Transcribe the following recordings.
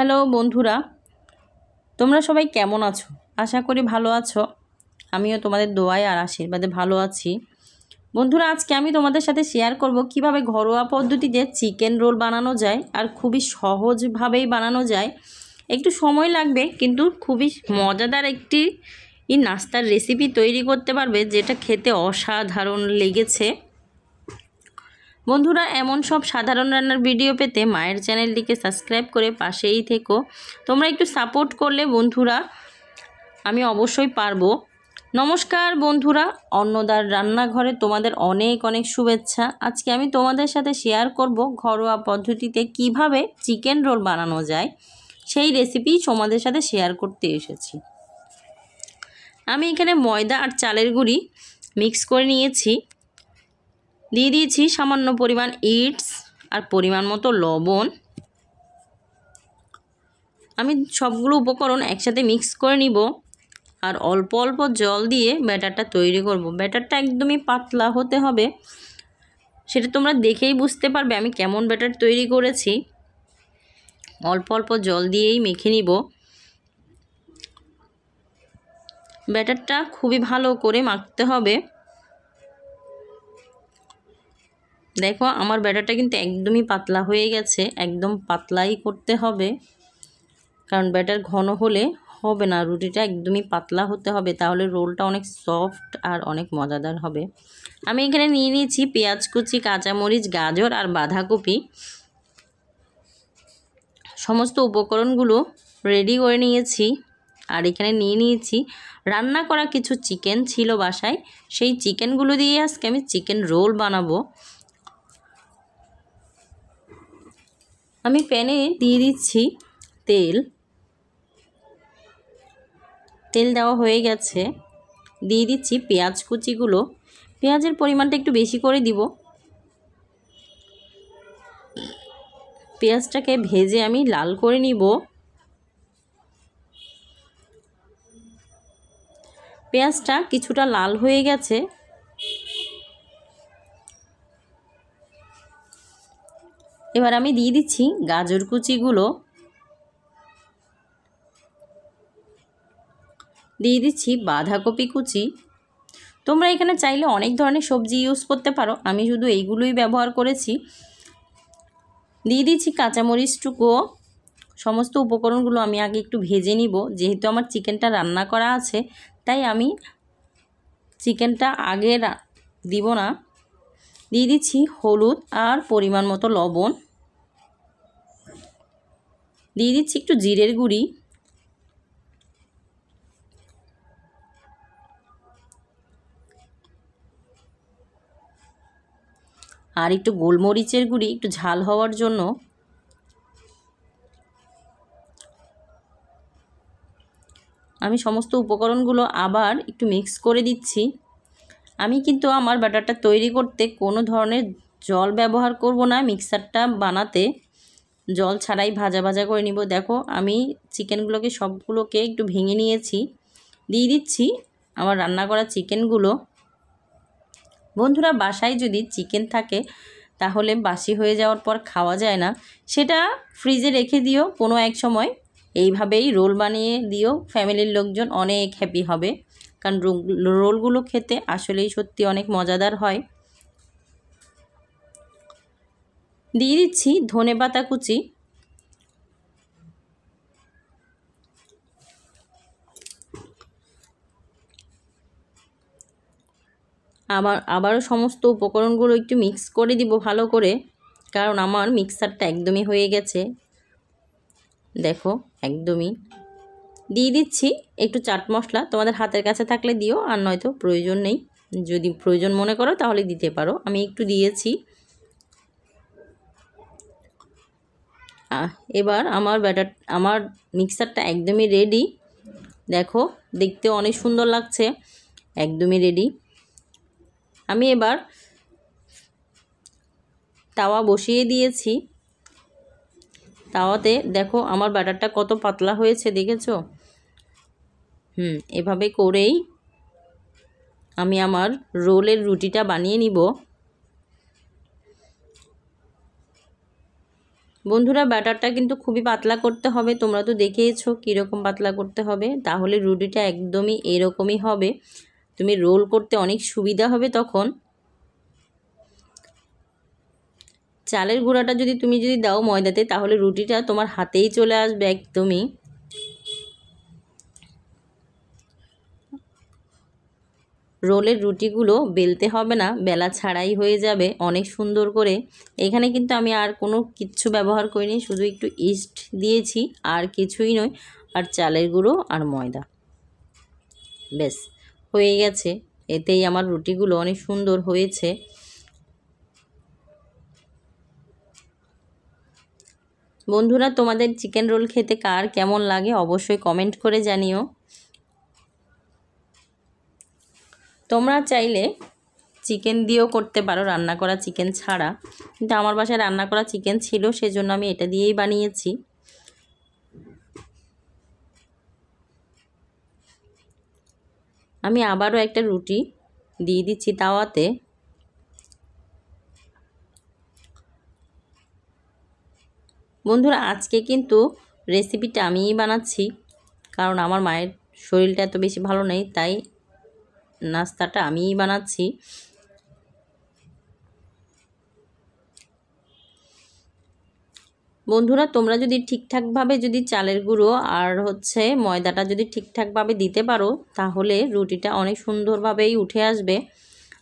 Hello বন্ধুরা, তোমরা সবাই কেমন আছো? আশা করি ভালো আছো। আমিও তোমাদের দোয়ায় আর আশীর্বাদে ভালো আছি। বন্ধুরা, আজকে আমি তোমাদের সাথে শেয়ার করব কিভাবে ঘরোয়া পদ্ধতিতে চিকেন রোল বানানো যায়, আর খুবই সহজভাবেই বানানো যায়। একটু সময় লাগবে, কিন্তু খুবই মজাদার একটি নাস্তার রেসিপি তৈরি করতে পারবে, যেটা খেতে অসাধারণ লেগেছে। বন্ধুরা, এমন সব সাধারণ রান্নার ভিডিও পেতে মায়ের চ্যানেলটিকে সাবস্ক্রাইব করে পাশেই থেকো। তোমরা একটু সাপোর্ট করলে বন্ধুরা আমি অবশ্যই পারবো। নমস্কার বন্ধুরা, অন্নদার রান্নাঘরে তোমাদের অনেক অনেক শুভেচ্ছা। আজকে আমি তোমাদের সাথে শেয়ার করব ঘরোয়া পদ্ধতিতে কিভাবে চিকেন রোল বানানো যায়, সেই রেসিপি তোমাদের সাথে শেয়ার করতে এসেছি। আমি এখানে ময়দা আর চালের গুঁড়ি মিক্স করে নিয়েছি। দিয়ে দিয়েছি সামান্য পরিমাণ ইটস আর পরিমাণ মতো লবণ। আমি সবগুলো উপকরণ একসাথে মিক্স করে নিব, আর অল্প অল্প জল দিয়ে ব্যাটারটা তৈরি করব। ব্যাটারটা একদমই পাতলা হতে হবে, সেটা তোমরা দেখেই বুঝতে পারবে আমি কেমন ব্যাটার তৈরি করেছি। অল্প অল্প জল দিয়েই মেখে নিব। ব্যাটারটা খুবই ভালো করে মাখতে হবে। দেখো, আমার ব্যাটারটা কিন্তু একদমই পাতলা হয়ে গেছে। একদম পাতলাই করতে হবে, কারণ ব্যাটার ঘন হলে হবে না। রুটিটা একদমই পাতলা হতে হবে, তাহলে রোলটা অনেক সফট আর অনেক মজাদার হবে। আমি এখানে নিয়ে নিয়েছি পেঁয়াজ কুচি, কাঁচামরিচ, গাজর আর বাঁধাকপি। সমস্ত উপকরণগুলো রেডি করে নিয়েছি। আর এখানে নিয়ে নিয়েছি রান্না করা কিছু চিকেন ছিল বাসায়, সেই চিকেনগুলো দিয়ে আজকে আমি চিকেন রোল বানাবো। আমি প্যানে দিয়ে দিচ্ছি তেল। তেল দেওয়া হয়ে গেছে। দিয়ে দিচ্ছি পেঁয়াজ কুচিগুলো। পেঁয়াজের পরিমাণটা একটু বেশি করে দিব। পেঁয়াজটাকে ভেজে আমি লাল করে নিব। পেঁয়াজটা কিছুটা লাল হয়ে গেছে। এবার আমি দিয়ে দিচ্ছি গাজর কুচিগুলো। দিয়ে দিচ্ছি বাঁধাকপি কুচি। তোমরা এখানে চাইলে অনেক ধরনের সবজি ইউজ করতে পারো, আমি শুধু এইগুলোই ব্যবহার করেছি। দিয়ে দিচ্ছি কাঁচামরিচটুকুও। সমস্ত উপকরণগুলো আমি আগে একটু ভেজে নিব, যেহেতু আমার চিকেনটা রান্না করা আছে, তাই আমি চিকেনটা আগে দিব না। দিয়ে দিচ্ছি হলুদ আর পরিমাণ মতো লবণ। দিয়ে দিচ্ছি একটু জিরের গুঁড়ি। আর একটু গোলমরিচের গুঁড়ি, একটু ঝাল হওয়ার জন্য। আমি সমস্ত উপকরণগুলো আবার একটু মিক্স করে দিচ্ছি। আমি কিন্তু আমার ব্যাটারটা তৈরি করতে কোনো ধরনের জল ব্যবহার করব না। মিক্সারটা বানাতে জল ছাড়াই ভাজা ভাজা করে নিব। দেখো, আমি চিকেনগুলোকে সবগুলোকে একটু ভেঙে নিয়েছি। দিয়ে দিচ্ছি আমার রান্না করা চিকেনগুলো। বন্ধুরা, বাসায় যদি চিকেন থাকে তাহলে বাসি হয়ে যাওয়ার পর খাওয়া যায় না, সেটা ফ্রিজে রেখে দিও কোনো এক সময়। এইভাবেই রোল বানিয়ে দিও, ফ্যামিলির লোকজন অনেক হ্যাপি হবে, কারণ রোলগুলো খেতে আসলেই সত্যি অনেক মজাদার হয়। দিয়ে দিচ্ছি ধনেপাতা কুচি। আবারও সমস্ত উপকরণগুলো একটু মিক্স করে দিব ভালো করে, কারণ আমার মিক্সারটা একদমই হয়ে গেছে। দেখো, একদমই। দিয়ে দিচ্ছি একটু চাট মশলা। তোমাদের হাতের কাছে থাকলে দিও, আর নয়তো প্রয়োজন নেই। যদি প্রয়োজন মনে করো তাহলে দিতে পারো। আমি একটু দিয়েছি। এবার আমার মিক্সারটা একদমই রেডি। দেখো, দেখতে অনেক সুন্দর লাগছে, একদমই রেডি। আমি এবার তাওয়া বসিয়ে দিয়েছি। তাওয়াতে দেখো আমার ব্যাটারটা কত পাতলা হয়েছে, দেখেছো? এভাবে করেই আমি আমার রোলের রুটিটা বানিয়ে নিব। বন্ধুরা ব্যাটারটা কিন্তু খুবই পাতলা করতে হবে, তোমরা তো দেখেইছো কীরকম পাতলা করতে হবে, তাহলে রুটিটা একদমই এরকমই হবে। তুমি রোল করতে অনেক সুবিধা হবে তখন। চালের গুঁড়াটা তুমি যদি দাও ময়দাতে, তাহলে রুটিটা তোমার হাতেই চলে আসবে একদমই। রোলের রুটিগুলো বেলতে হবে না, বেলা ছাড়াই হয়ে যাবে অনেক সুন্দর করে। এখানে কিন্তু আমি আর কোনো কিচ্ছু ব্যবহার করিনি, শুধু একটু ইস্ট দিয়েছি, আর কিছুই নয়, আর চালের গুঁড়ো আর ময়দা, ব্যাস হয়ে গেছে। এতেই আমার রুটিগুলো অনেক সুন্দর হয়েছে। বন্ধুরা তোমাদের চিকেন রোল খেতে কার কেমন লাগে অবশ্যই কমেন্ট করে জানিও। তোমরা চাইলে চিকেন দিয়েও করতে পারো, রান্না করা চিকেন ছাড়া, কিন্তু আমার বাসায় রান্না করা চিকেন ছিল, সেজন্য আমি এটা দিয়েই বানিয়েছি। আমি আবারও একটা রুটি দিয়ে দিচ্ছি তাওয়াতে। বন্ধুরা আজকে কিন্তু রেসিপিটা আমিই বানাচ্ছি, কারণ আমার মায়ের শরীরটা এত বেশি ভালো নেই, তাই নাস্তাটা আমিই বানাচ্ছি। বন্ধুরা তোমরা যদি ঠিকঠাকভাবে চালের গুঁড়ো আর ময়দাটা ঠিকঠাকভাবে দিতে পারো, তাহলে রুটিটা অনেক সুন্দরভাবেই উঠে আসবে,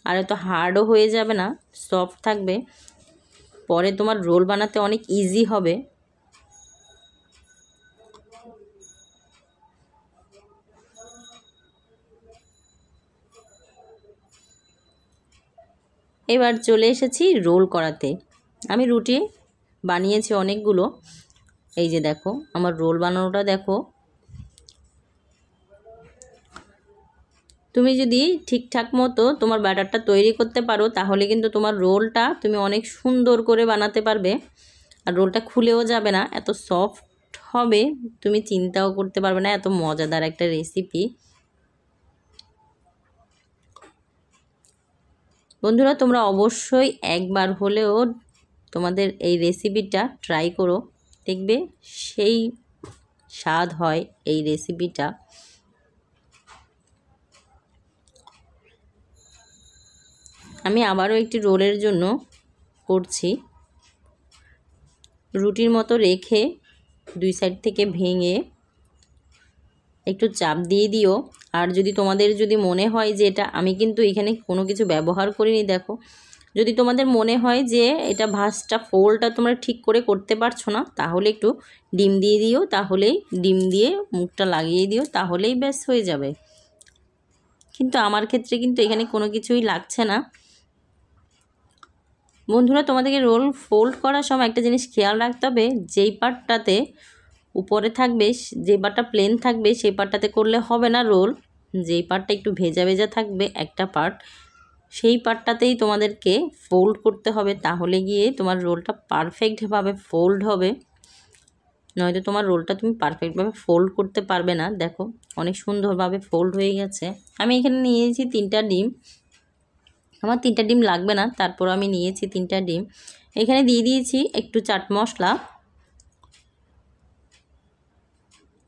আর এত হার্ডও হয়ে যাবে না, সফট থাকবে। পরে তোমার রোল বানাতে অনেক ইজি হবে। এবার চলে এসেছি রোল করাতে। আমি রুটি বানিয়েছি অনেকগুলো, এই যে দেখো আমার রোল বানানোটা দেখো। তুমি যদি ঠিকঠাক মতো তোমার ব্যাটারটা তৈরি করতে পারো, তাহলে কিন্তু তোমার রোলটা তুমি অনেক সুন্দর করে বানাতে পারবে, আর রোলটা খুলেও যাবে না, এত সফট হবে তুমি চিন্তাও করতে পারবে না, এত মজাদার একটা রেসিপি। বন্ধুরা তোমরা অবশ্যই একবার হলেও তোমাদের এই রেসিপিটা ট্রাই করো, দেখবে সেই স্বাদ হয় এই রেসিপিটা। আমি আবারও একটি রোলের জন্য করছি। রুটির মতো রেখে দুই সাইড থেকে ভেঙে একটু চাপ দিয়ে দিও। আর তোমাদের মনে হয় যে আমি কিন্তু এখানে কোনো কিছু ব্যবহার করিনি, দেখো যদি তোমাদের মনে হয় যে এটা ভাঁজটা ফোল্ডটা তোমরা ঠিক করে করতে পারছো না, তাহলে একটু ডিম দিয়ে দিও, তাহলেই ডিম দিয়ে মুখটা লাগিয়ে দিও, তাহলেই ব্যাস হয়ে যাবে। কিন্তু আমার ক্ষেত্রে কিন্তু এখানে কোনো কিছুই লাগছে না। বন্ধুরা তোমাদেরকে রোল ফোল্ড করার সময় একটা জিনিস খেয়াল রাখতে হবে, যেই পার্টটাতে উপরে থাকবে, যে পার্টটা প্লেন থাকবে সেই পার্টটাতে করলে হবে না রোল, যেই পার্টটা একটু ভেজা ভেজা থাকবে একটা পার্ট, সেই পার্টটাতেই তোমাদেরকে ফোল্ড করতে হবে, তাহলে গিয়ে তোমার রোলটা পারফেক্টভাবে ফোল্ড হবে, নয়তো তোমার রোলটা তুমি পারফেক্টভাবে ফোল্ড করতে পারবে না। দেখো অনেক সুন্দরভাবে ফোল্ড হয়ে গেছে। আমি এখানে নিয়েছি 3টা ডিম, আমার 3টা ডিম লাগবে না, তারপর আমি নিয়েছি 3টা ডিম। এখানে দিয়ে দিয়েছি একটু চাট মশলা,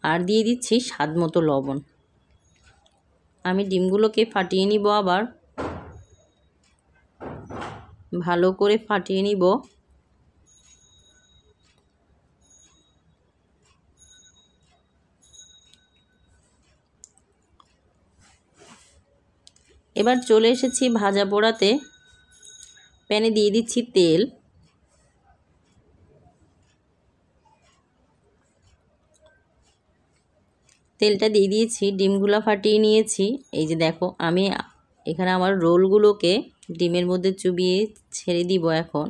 আর দিয়ে দিচ্ছি স্বাদ মতো লবণ। আমি ডিমগুলোকে ফাটিয়ে নিব, আবার ভালো করে ফাটিয়ে নিব। এবার চলে এসেছি ভাজা পোড়াতে। প্যানে দিয়ে দিচ্ছি তেল, তেলটা দিয়ে দিয়েছি, ডিমগুলো ফাটিয়ে নিয়েছি। এই যে দেখো আমি এখানে আমার রোলগুলোকে ডিমের মধ্যে চুবিয়ে ছেড়ে দিব এখন।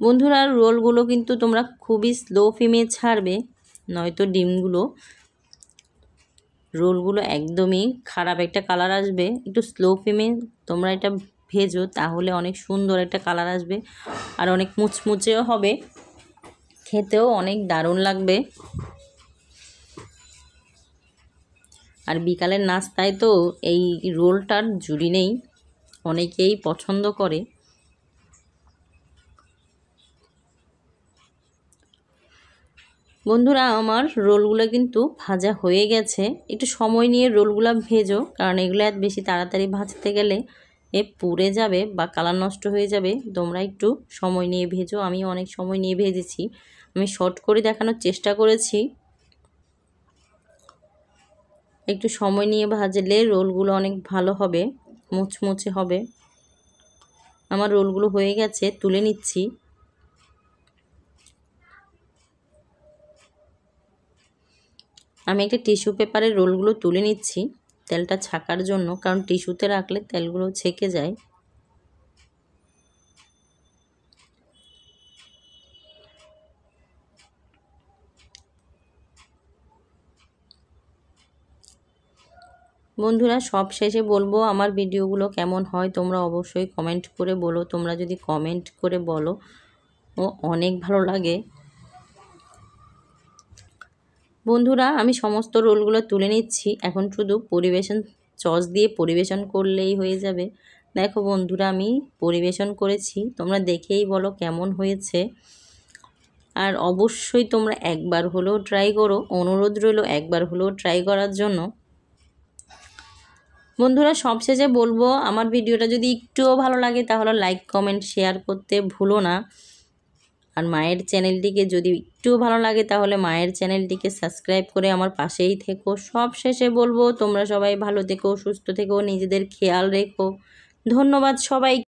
বন্ধুরা রোলগুলো কিন্তু তোমরা খুবই স্লো ফ্লেমে ছাড়বে, নয়তো রোলগুলো একদমই খারাপ একটা কালার আসবে। একটু স্লো ফ্লেমে তোমরা এটা ভেজো, তাহলে অনেক সুন্দর একটা কালার আসবে, আর অনেক মুচমুচেও হবে, খেতেও অনেক দারুণ লাগবে। আর বিকালের নাস্তায় তো এই রোলটার জুড়ি নেই, অনেকেই পছন্দ করে। বন্ধুরা আমার রোলগুলো কিন্তু ভাজা হয়ে গেছে। একটু সময় নিয়ে রোলগুলো ভেজো, কারণ এগুলো এত বেশি তাড়াতাড়ি ভাজতে গেলে পুড়ে যাবে বা কালার নষ্ট হয়ে যাবে। তোমরা একটু সময় নিয়ে ভেজো। আমি অনেক সময় নিয়ে ভেজেছি, আমি শর্ট করে দেখানোর চেষ্টা করেছি। একটু সময় নিয়ে ভাজলে রোলগুলো অনেক ভালো হবে, মুচমুচে হবে। আমার রোলগুলো হয়ে গেছে, তুলে নিচ্ছি। আমি একটা টিস্যু পেপারে রোলগুলো তুলে নিচ্ছি তেলটা ছাকার জন্য, কারণ টিস্যুতে রাখলে তেলগুলো ছেকে যায়। বন্ধুরা সব শেষে বলবো আমার ভিডিওগুলো কেমন হয় তোমরা অবশ্যই কমেন্ট করে বলো। তোমরা যদি কমেন্ট করে বলো অনেক ভালো লাগে। বন্ধুরা আমি সমস্ত রোলগুলো তুলে নিচ্ছি, এখন শুধু সস দিয়ে পরিবেশন করলেই হয়ে যাবে। দেখো বন্ধুরা আমি পরিবেশন করেছি, তোমরা দেখেই বলো কেমন হয়েছে। আর অবশ্যই তোমরা একবার হলেও ট্রাই করো, অনুরোধ রইল একবার হলেও ট্রাই করার জন্য। বন্ধুরা সবশেষে বলবো আমার ভিডিওটা যদি একটুও ভালো লাগে তাহলে লাইক কমেন্ট শেয়ার করতে ভুলো না। আর মায়ের চ্যানেলটিকে যদি একটুও ভালো লাগে তাহলে মায়ের চ্যানেলটিকে সাবস্ক্রাইব করে আমার পাশেই থেকো। সব শেষে বলবো তোমরা সবাই ভালো থেকো, সুস্থ থেকো, নিজেদের খেয়াল রেখো। ধন্যবাদ সবাই।